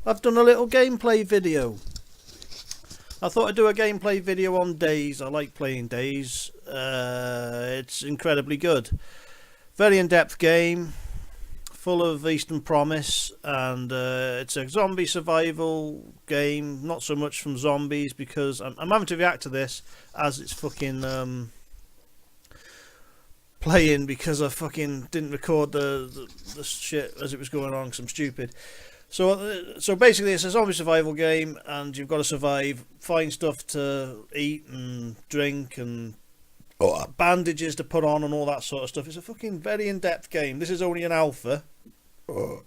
I've done a little gameplay video. I thought I'd do a gameplay video on Dayz. I like playing Dayz. It's incredibly good. Very in-depth game, full of Eastern promise, and it's a zombie survival game. Not so much from zombies, because I'm having to react to this as it's fucking playing, because I fucking didn't record the shit as it was going on because I'm stupid. So basically it's a zombie survival game, and you've got to survive, find stuff to eat and drink, and bandages to put on and all that sort of stuff. It's a fucking very in-depth game. This is only an alpha,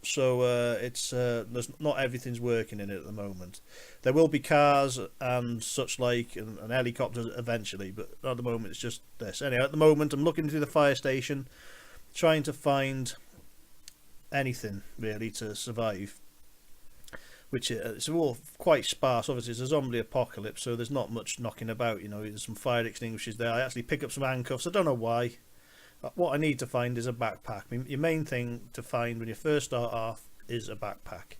so it's there's not everything's working in it at the moment. There will be cars and such like, and helicopters eventually, but at the moment it's just this. Anyway, at the moment I'm looking through the fire station, trying to find anything really to survive, which it's all quite sparse. Obviously it's a zombie apocalypse, so there's not much knocking about, you know. There's some fire extinguishers there. I actually pick up some handcuffs. I don't know why. What I need to find is a backpack. I mean, your main thing to find when you first start off is a backpack,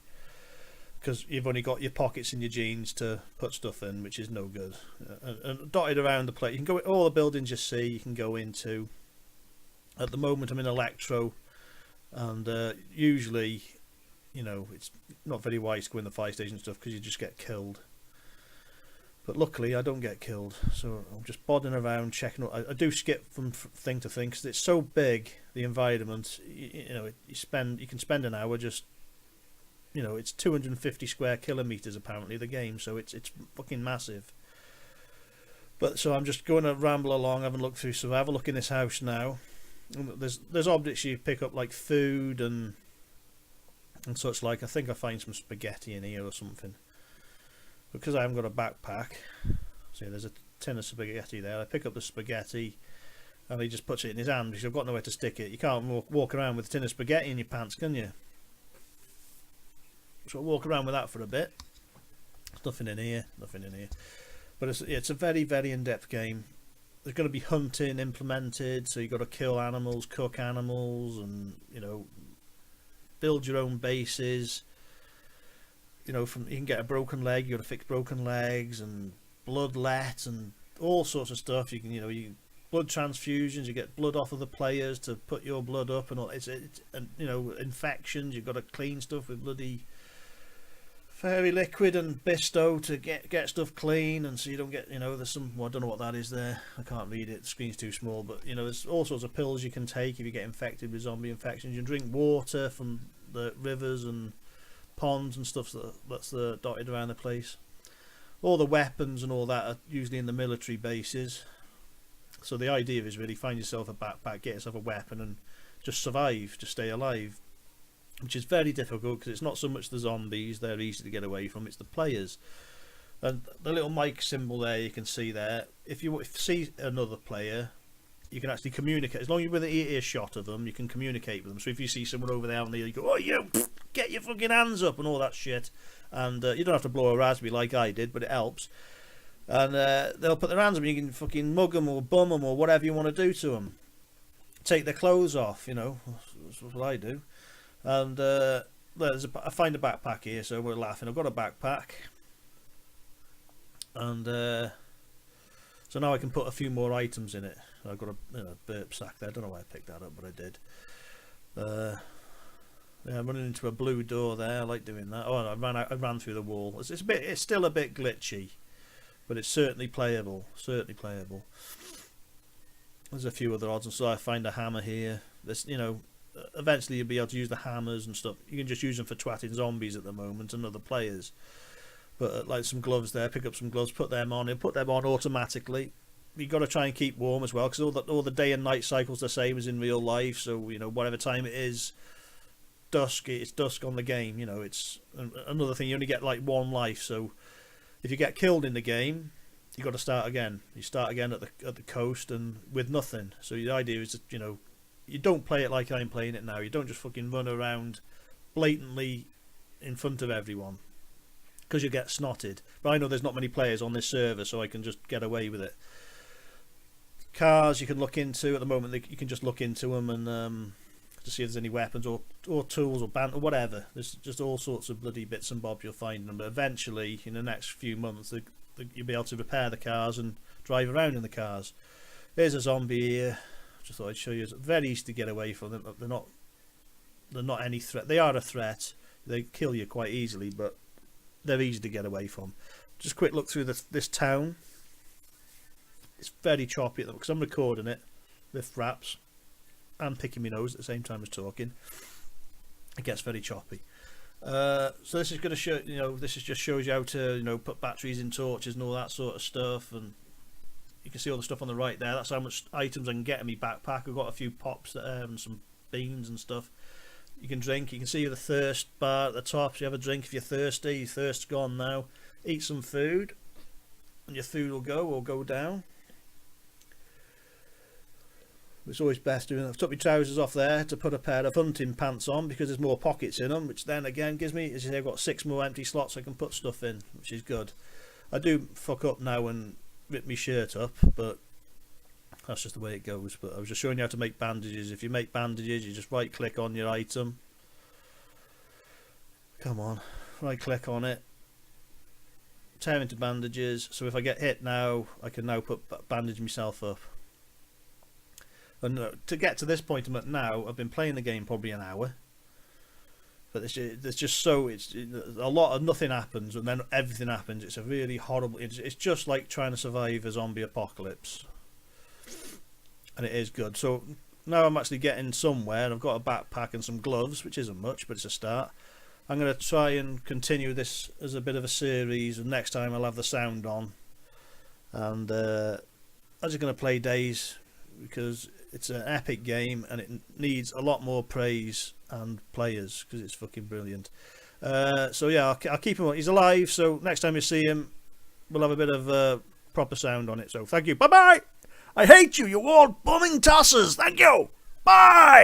because you've only got your pockets in your jeans to put stuff in, which is no good. And dotted around the place, you can go all the buildings you see, you can go into. At the moment I'm in Electro, and usually, you know, it's not very wise to go in the fire station stuff because you just get killed. But luckily I don't get killed, so I'm just bodding around checking. I do skip from thing to thing because it's so big, the environment. You know, you can spend an hour just, you know, it's 250 square kilometers apparently, the game, so it's fucking massive. But so I'm just going to ramble along, having a look through. So I have a look in this house now. There's objects you pick up, like food and such like. I think I find some spaghetti in here or something, because I haven't got a backpack. See, there's a tin of spaghetti there. I pick up the spaghetti and he just puts it in his hand because I've got nowhere to stick it. You can't walk around with a tin of spaghetti in your pants, can you? So I'll walk around with that for a bit. There's nothing in here, but it's a very, very in-depth game. There's going to be hunting implemented, so you've got to kill animals, cook animals, and, you know, build your own bases. You know, you can get a broken leg, you got to fix broken legs, and bloodlet and all sorts of stuff. You can, you know, blood transfusions, you get blood off of the players to put your blood up, and all. And you know, infections, you've got to clean stuff with bloody fairy liquid and Bisto to get stuff clean, and so you don't get, you know, there's some, well, I don't know what that is there, I can't read it, the screen's too small, but you know, there's all sorts of pills you can take if you get infected with zombie infections. You can drink water from the rivers and ponds and stuff that's dotted around the place. All the weapons and all that are usually in the military bases, so the idea is really find yourself a backpack, get yourself a weapon, and just survive, just stay alive, which is very difficult because it's not so much the zombies, they're easy to get away from, it's the players. And the little mic symbol there you can see there, if you see another player, you can actually communicate. As long as you're within earshot of them, you can communicate with them. So if you see someone over there and you go, oh, you get your fucking hands up and all that shit, and you don't have to blow a raspberry like I did, but it helps. And they'll put their hands up and you can fucking mug them or bum them or whatever you want to do to them. Take their clothes off, you know, that's what I do. And I find a backpack here, so we're laughing. I've got a backpack, and so now I can put a few more items in it. I've got a burp sack there. I don't know why I picked that up, but I did. Yeah, I'm running into a blue door there. I like doing that. Oh, I ran through the wall. It's still a bit glitchy, but it's certainly playable. There's a few other odds, and so I find a hammer here. This, you know, eventually you'll be able to use the hammers and stuff. You can just use them for twatting zombies at the moment and other players. But like some gloves there, pick up some gloves, put them on. It'll put them on automatically. You've got to try and keep warm as well, because all the day and night cycles the same as in real life. So, you know, whatever time it is, it's dusk on the game. You know, it's another thing. You only get like one life, so if you get killed in the game, you got to start again. You start again at the coast and with nothing. So the idea is that, you know, you don't play it like I'm playing it now. You don't just fucking run around blatantly in front of everyone, because you get snotted. But I know there's not many players on this server, so I can just get away with it. Cars you can look into at the moment. You can just look into them and to see if there's any weapons or tools or band or whatever. There's just all sorts of bloody bits and bobs you'll find in them. But eventually, in the next few months, you'll be able to repair the cars and drive around in the cars. Here's a zombie here. Just thought I'd show you. It's very easy to get away from them. They're not any threat. They are a threat. They kill you quite easily, but they're easy to get away from. Just a quick look through this town. It's very choppy because I'm recording it with wraps and picking my nose at the same time as talking. It gets very choppy. So this is going to show, this just shows you how to, put batteries in torches and all that sort of stuff. And you can see all the stuff on the right there. That's how much items I can get in my backpack. I've got a few pops and some beans and stuff. You can drink. You can see the thirst bar at the top. So you have a drink if you're thirsty. Your thirst's gone now. Eat some food, and your food will go down. It's always best doing. I've took my trousers off there to put a pair of hunting pants on because there's more pockets in them, which then again gives me, as you say, I've got 6 more empty slots I can put stuff in, which is good. I do fuck up now and rip my shirt up, but that's just the way it goes. But I was just showing you how to make bandages. If you make bandages, you just right click on your item. Come on, right click on it. Tear into bandages. So if I get hit now, I can now bandage myself up. And to get to this point I'm at now, I've been playing the game probably an hour. But there's just it's a lot of nothing happens and then everything happens. It's a really horrible. It's just like trying to survive a zombie apocalypse, and it is good. So now I'm actually getting somewhere. I've got a backpack and some gloves, which isn't much, but it's a start. I'm going to try and continue this as a bit of a series, and next time I'll have the sound on. And I'm just going to play Dayz because it's an epic game and it needs a lot more praise and players because it's fucking brilliant. So yeah, I'll keep him on. He's alive, so next time you see him we'll have a bit of proper sound on it. So thank you, bye bye. I hate you, you all bumming tossers. Thank you, bye.